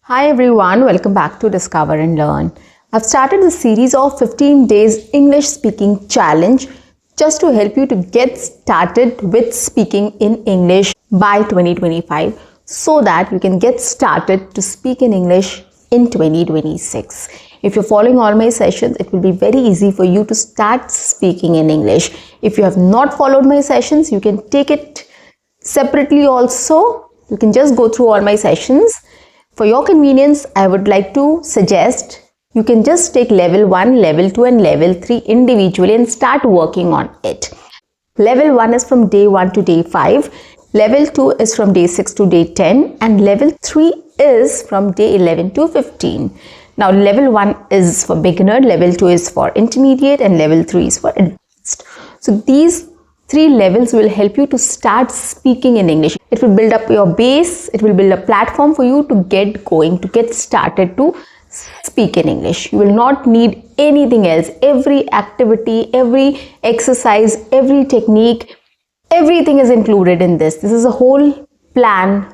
Hi everyone, welcome back to Discover and Learn. I've started a series of 15 days English speaking challenge just to help you to get started with speaking in English by 2025 so that you can get started to speak in English in 2026. If you're following all my sessions, it will be very easy for you to start speaking in English. If you have not followed my sessions, you can take it separately also. You can just go through all my sessions. For your convenience, I would like to suggest you can just take level 1, level 2 and level 3 individually and start working on it. Level 1 is from day 1 to day 5, level 2 is from day 6 to day 10 and level 3 is from day 11 to 15. Now level 1 is for beginner, level 2 is for intermediate and level 3 is for advanced. So these 3 levels will help you to start speaking in English. It will build up your base, it will build a platform for you to get going, to get started to speak in English. You will not need anything else. Every activity, every exercise, every technique, everything is included in this. This is a whole plan.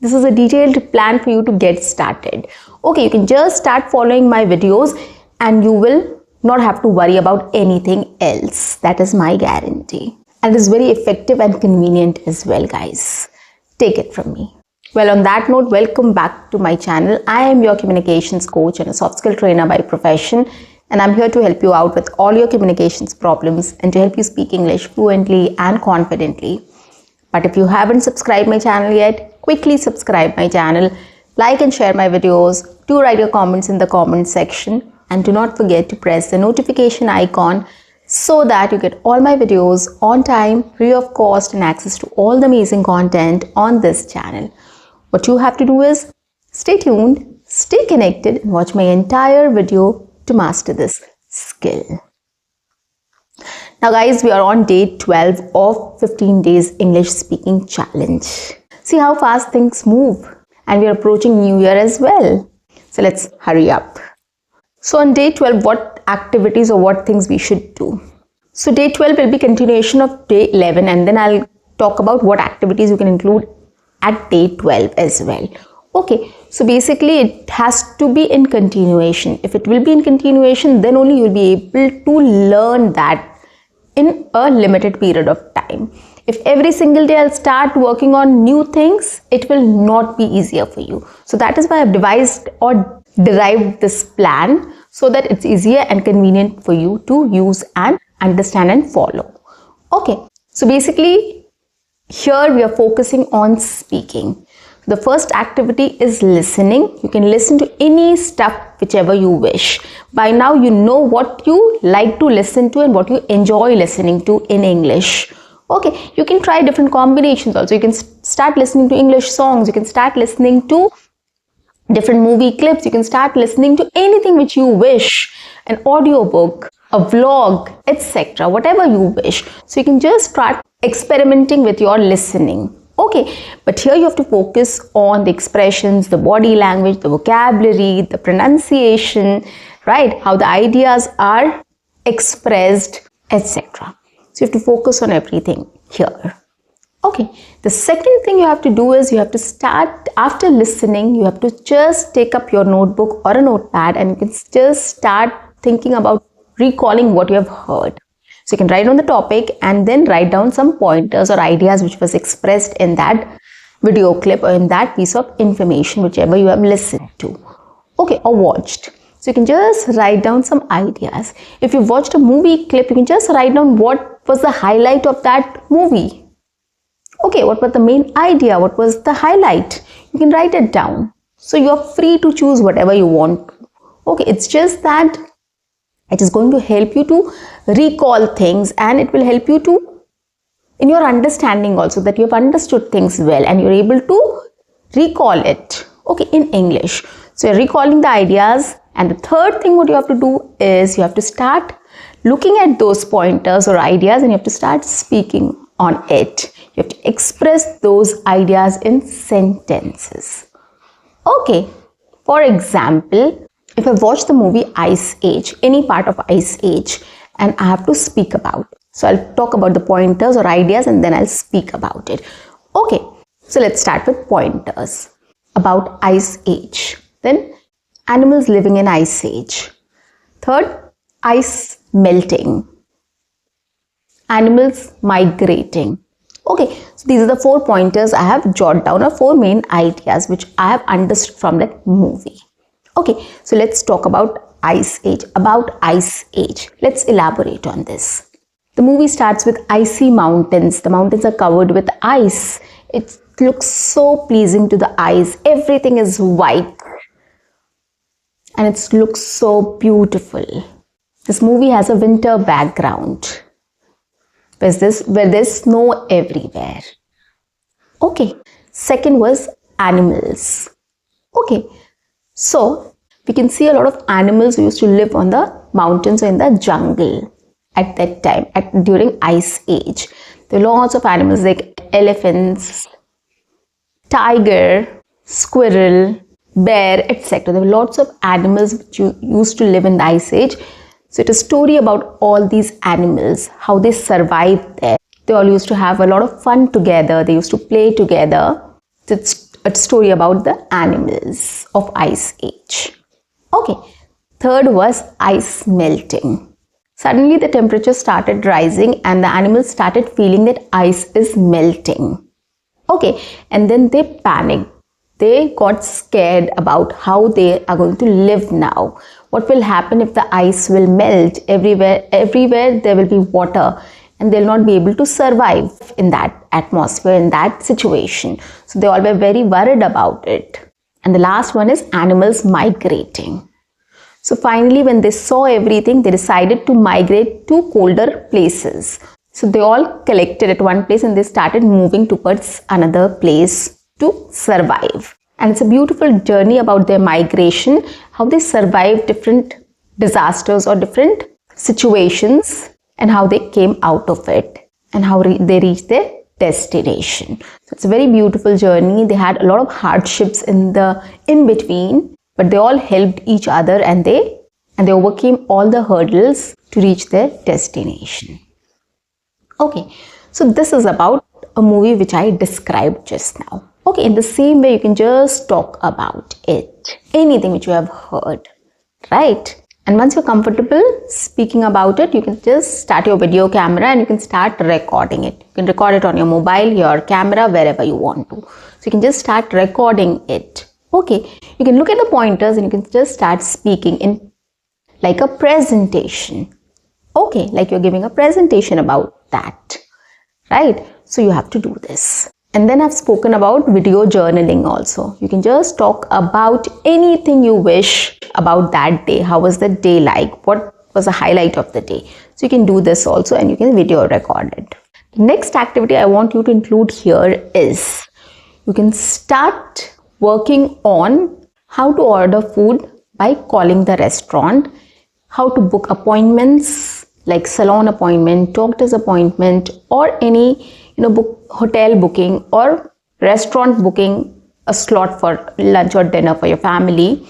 This is a detailed plan for you to get started. Okay, you can just start following my videos and you will not have to worry about anything else. That is my guarantee. And it is very effective and convenient as well, guys. Take it from me. Well, on that note, welcome back to my channel. I am your communications coach and a soft skill trainer by profession. And I'm here to help you out with all your communications problems and to help you speak English fluently and confidently. But if you haven't subscribed my channel yet, quickly subscribe my channel. Like and share my videos. Do write your comments in the comment section. And do not forget to press the notification icon so that you get all my videos on time, free of cost and access to all the amazing content on this channel. What you have to do is stay tuned, stay connected and watch my entire video to master this skill. Now guys, we are on day 12 of 15 days English speaking challenge. See how fast things move, and we are approaching New Year as well. So let's hurry up. So on day 12, what activities or what things we should do? So day 12 will be continuation of day 11 and then I'll talk about what activities you can include at day 12 as well. Okay, so basically it has to be in continuation. If it will be in continuation, then only you'll be able to learn that in a limited period of time. If every single day I'll start working on new things, it will not be easier for you. So that is why I've devised or derived this plan so that it's easier and convenient for you to use and understand and follow. Okay, so basically here we are focusing on speaking. The first activity is listening. You can listen to any stuff whichever you wish. By now you know what you like to listen to and what you enjoy listening to in English. Okay, you can try different combinations also. You can start listening to English songs. You can start listening to different movie clips. You can start listening to anything which you wish, an audiobook, a vlog, etc. Whatever you wish. So you can just start experimenting with your listening. Okay, but here you have to focus on the expressions, the body language, the vocabulary, the pronunciation, right? How the ideas are expressed, etc. So you have to focus on everything here. Okay, the second thing you have to do is you have to start, after listening, you have to just take up your notebook or a notepad and you can just start thinking about recalling what you have heard. So you can write down the topic and then write down some pointers or ideas which was expressed in that video clip or in that piece of information, whichever you have listened to. Okay, or watched. So you can just write down some ideas. If you watched a movie clip, you can just write down what was the highlight of that movie. Okay, what was the main idea? What was the highlight? You can write it down. So you're free to choose whatever you want. Okay, it's just that it is going to help you to recall things and it will help you to, in your understanding also, that you have understood things well and you're able to recall it, okay, in English. So you're recalling the ideas, and the third thing what you have to do is you have to start looking at those pointers or ideas and you have to start speaking on it. You have to express those ideas in sentences. Okay, for example, if I watch the movie Ice Age, any part of Ice Age, and I have to speak about it. So I'll talk about the pointers or ideas and then I'll speak about it. Okay, so let's start with pointers. A about ice age. Then animals living in ice age. Third, ice melting. Animals migrating. Okay, so these are the 4 pointers I have jotted down, or 4 main ideas which I have understood from that movie. Okay, so let's talk about ice age. About ice age, let's elaborate on this. The movie starts with icy mountains. The mountains are covered with ice. It looks so pleasing to the eyes. Everything is white and it looks so beautiful. This movie has a winter background where there's snow everywhere. Okay, second was animals. Okay, so we can see a lot of animals who used to live on the mountains or in the jungle at that time, during ice age. There are lots of animals like elephants, tiger, squirrel, bear, etc. There were lots of animals which used to live in the ice age. So it's a story about all these animals, how they survived there. They all used to have a lot of fun together. They used to play together. It's a story about the animals of ice age. Okay, third was ice melting. Suddenly the temperature started rising and the animals started feeling that ice is melting. Okay, and then they panicked. They got scared about how they are going to live now. What will happen if the ice will melt everywhere? Everywhere there will be water and they'll not be able to survive in that atmosphere, in that situation. So they all were very worried about it. And the last one is animals migrating. So finally, when they saw everything, they decided to migrate to colder places. So they all collected at one place and they started moving towards another place to survive. And it's a beautiful journey about their migration, how they survived different disasters or different situations and how they came out of it and how they reached their destination. So it's a very beautiful journey. They had a lot of hardships in between, but they all helped each other and they overcame all the hurdles to reach their destination. Okay, so this is about a movie which I described just now. Okay, in the same way, you can just talk about it. Anything which you have heard, right? And once you're comfortable speaking about it, you can just start your video camera and you can start recording it. You can record it on your mobile, your camera, wherever you want to. So you can just start recording it. Okay, you can look at the pointers and you can just start speaking in like a presentation. Okay, like you're giving a presentation about that, right? So you have to do this. And then I've spoken about video journaling also. You can just talk about anything you wish about that day. How was the day like? What was the highlight of the day? So you can do this also and you can video record it. The next activity I want you to include here is you can start working on how to order food by calling the restaurant, how to book appointments like salon appointment, doctor's appointment, or any hotel booking or restaurant booking, a slot for lunch or dinner for your family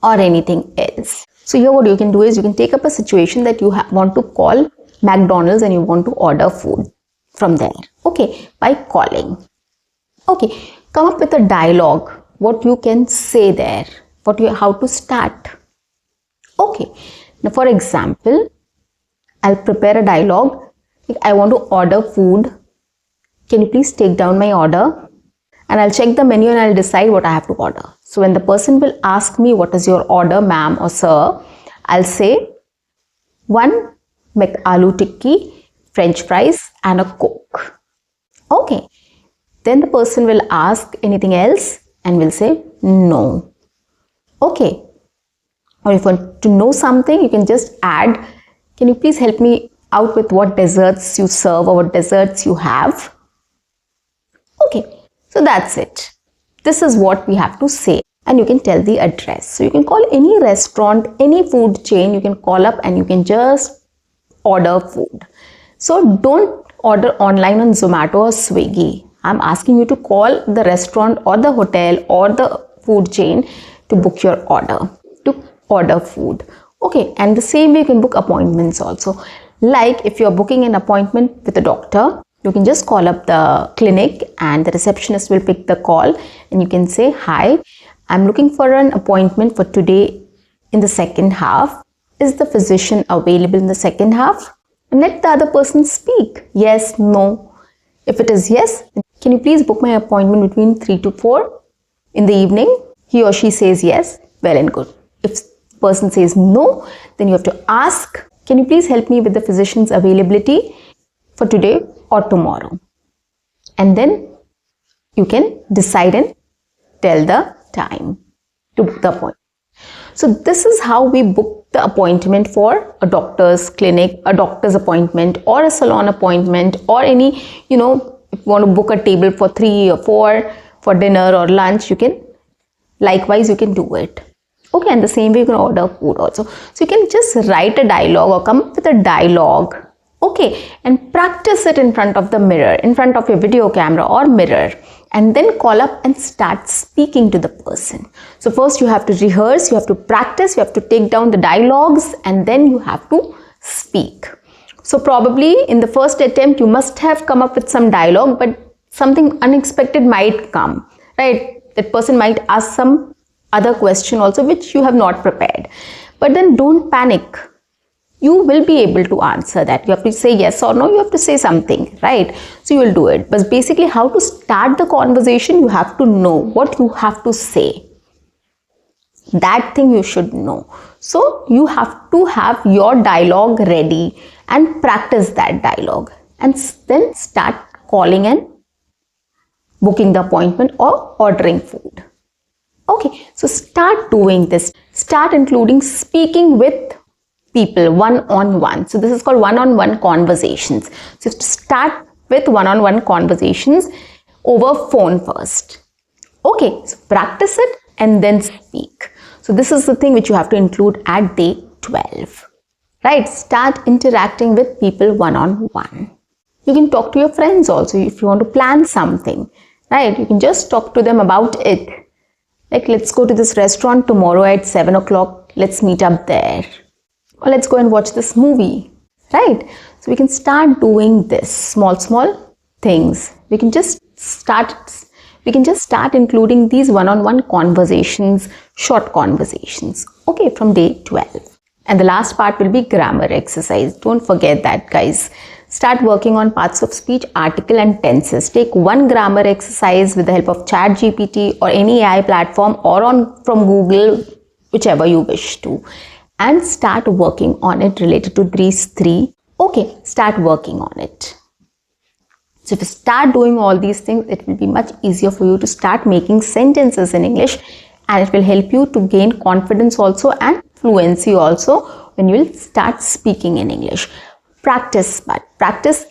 or anything else. So here what you can do is you can take up a situation that you want to call McDonald's and you want to order food from there. Okay, by calling. Okay, come up with a dialogue, what you can say there, how to start. Okay, now for example, I'll prepare a dialogue. I want to order food. Can you please take down my order? And I'll check the menu and I'll decide what I have to order. So when the person will ask me, what is your order, ma'am or sir? I'll say 1 aloo tikki, french fries and a coke. Okay. Then the person will ask anything else and will say no. Okay. Or if you want to know something, you can just add, can you please help me out with what desserts you serve or what desserts you have? Okay, so that's it. This is what we have to say and you can tell the address. So you can call any restaurant, any food chain, you can call up and you can just order food. So don't order online on Zomato or Swiggy. I'm asking you to call the restaurant or the hotel or the food chain to book your order, to order food. Okay, and the same way you can book appointments also. Like if you're booking an appointment with a doctor, You can just call up the clinic and the receptionist will pick the call and you can say, hi, I'm looking for an appointment for today in the second half. Is the physician available in the second half? And let the other person speak. Yes, no. If it is yes, can you please book my appointment between 3 to 4 in the evening? He or she says yes, well and good. If the person says no, then you have to ask, can you please help me with the physician's availability for today or tomorrow? And then you can decide and tell the time to book the appointment. So this is how we book the appointment for a doctor's clinic, a doctor's appointment, or a salon appointment, or any, if you want to book a table for 3 or 4 for dinner or lunch, you can do it. Okay, and the same way you can order food also. So you can just write a dialogue or come up with a dialogue, okay, and practice it in front of the mirror, in front of your video camera or mirror, and then call up and start speaking to the person. So first you have to rehearse, you have to practice, you have to take down the dialogues, and then you have to speak. So probably in the first attempt you must have come up with some dialogue, but something unexpected might come, right? That person might ask some other question also which you have not prepared. But then don't panic. You will be able to answer that. You have to say yes or no, you have to say something, right? So you will do it. But basically how to start the conversation, you have to know what you have to say. That thing you should know. So you have to have your dialogue ready and practice that dialogue. And then start calling and booking the appointment or ordering food. Okay, so start doing this. Start including speaking with people one-on-one. So this is called one-on-one conversations. So you have to start with one-on-one conversations over phone first. Okay, so practice it and then speak. So this is the thing which you have to include at day 12. Right? Start interacting with people one-on-one. You can talk to your friends also if you want to plan something. Right? You can just talk to them about it. Like, let's go to this restaurant tomorrow at 7 o'clock. Let's meet up there. Or let's go and watch this movie. Right? So we can start doing this small things. We can just start including these one-on-one conversations, short conversations. Okay, from day 12. And the last part will be grammar exercise. Don't forget that, guys. Start working on parts of speech, article and tenses. Take one grammar exercise with the help of ChatGPT or any AI platform or from Google, whichever you wish to. And start working on it related to these 3. Okay, start working on it. So if you start doing all these things, it will be much easier for you to start making sentences in English, and it will help you to gain confidence also and fluency also when you will start speaking in English. Practice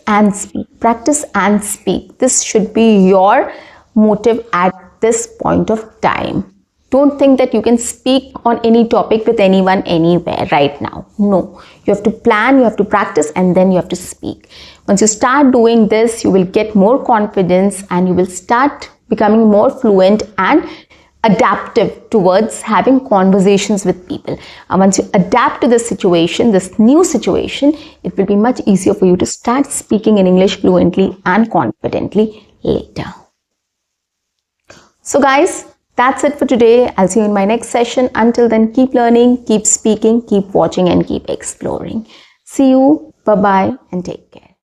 and speak. Practice and speak. This should be your motive at this point of time. Don't think that you can speak on any topic with anyone anywhere right now. No, you have to plan, you have to practice, and then you have to speak. Once you start doing this, you will get more confidence and you will start becoming more fluent and adaptive towards having conversations with people. And once you adapt to this situation, this new situation, it will be much easier for you to start speaking in English fluently and confidently later. So guys, that's it for today. I'll see you in my next session. Until then, keep learning, keep speaking, keep watching and keep exploring. See you. Bye-bye and take care.